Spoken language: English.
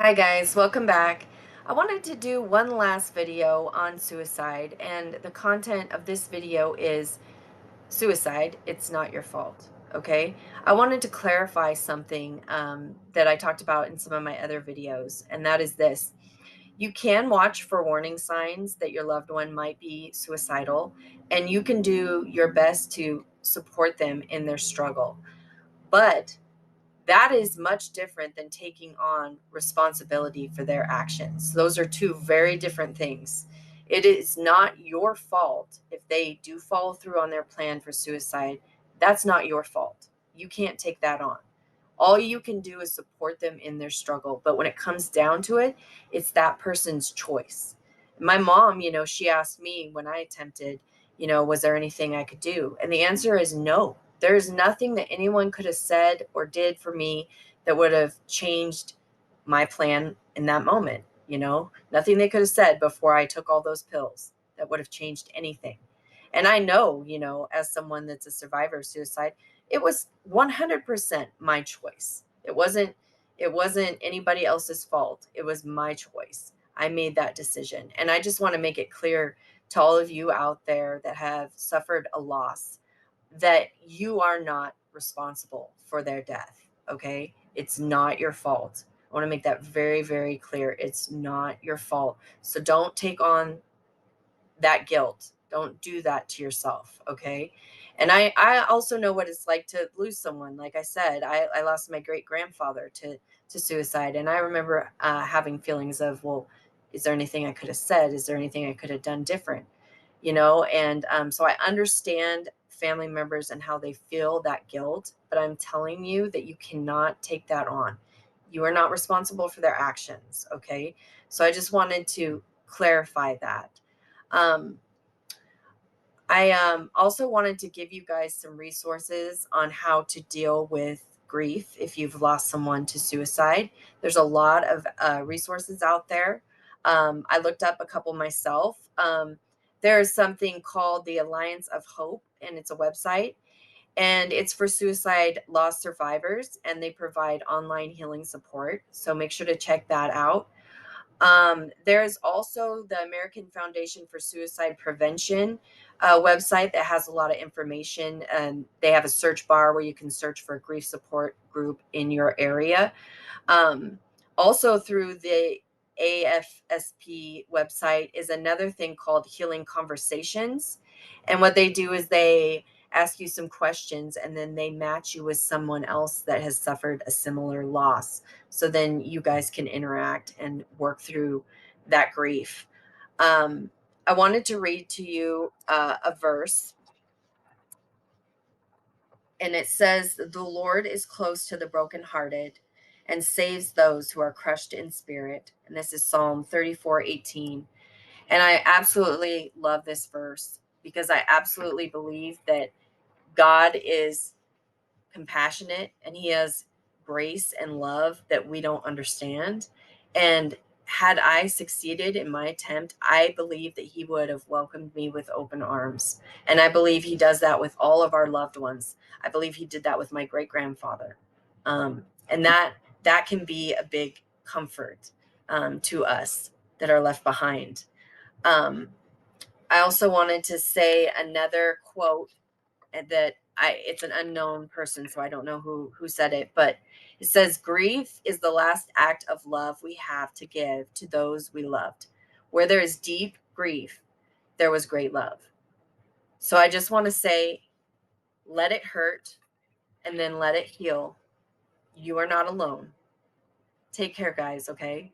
Hi guys, welcome back. I wanted to do one last video on suicide, and the content of this video is suicide. It's not your fault. Okay. I wanted to clarify something that I talked about in some of my other videos, and that is this. You can watch for warning signs that your loved one might be suicidal, and you can do your best to support them in their struggle. But that is much different than taking on responsibility for their actions. Those are two very different things. It is not your fault if they do follow through on their plan for suicide. That's not your fault. You can't take that on. All you can do is support them in their struggle. But when it comes down to it, it's that person's choice. My mom, she asked me when I attempted, was there anything I could do? And the answer is no. There is nothing that anyone could have said or did for me that would have changed my plan in that moment. Nothing they could have said before I took all those pills that would have changed anything. And I know, as someone that's a survivor of suicide, it was 100% my choice. It wasn't anybody else's fault. It was my choice. I made that decision. And I just want to make it clear to all of you out there that have suffered a loss that you are not responsible for their death, okay? It's not your fault. I want to make that very, very clear. It's not your fault. So don't take on that guilt. Don't do that to yourself, okay? And I also know what it's like to lose someone. Like I said, I lost my great grandfather to suicide, and I remember having feelings of, well, is there anything I could have said? Is there anything I could have done different? And so I understand family members and how they feel that guilt, but I'm telling you that you cannot take that on. You are not responsible for their actions, okay? So I just wanted to clarify that. um, I also wanted to give you guys some resources on how to deal with grief if you've lost someone to suicide. There's a lot of resources out there. I looked up a couple myself. There's something called the Alliance of Hope, and it's a website, and it's for suicide loss survivors, and they provide online healing support. So make sure to check that out. There's also the American Foundation for Suicide Prevention website that has a lot of information, and they have a search bar where you can search for a grief support group in your area. Um, Also, through the AFSP website is another thing called Healing Conversations. And what they do is they ask you some questions, and then they match you with someone else that has suffered a similar loss. So then you guys can interact and work through that grief. Um, I wanted to read to you a verse, and it says, "The Lord is close to the brokenhearted and saves those who are crushed in spirit." And this is Psalm 34:18. And I absolutely love this verse because I absolutely believe that God is compassionate and he has grace and love that we don't understand. And had I succeeded in my attempt, I believe that he would have welcomed me with open arms. And I believe he does that with all of our loved ones. I believe he did that with my great grandfather. And that can be a big comfort to us that are left behind. Um, I also wanted to say another quote that it's an unknown person, so I don't know who said it, but it says, "Grief is the last act of love we have to give to those we loved. Where there is deep grief, there was great love." So I just want to say, let it hurt and then let it heal. You are not alone. Take care, guys, okay?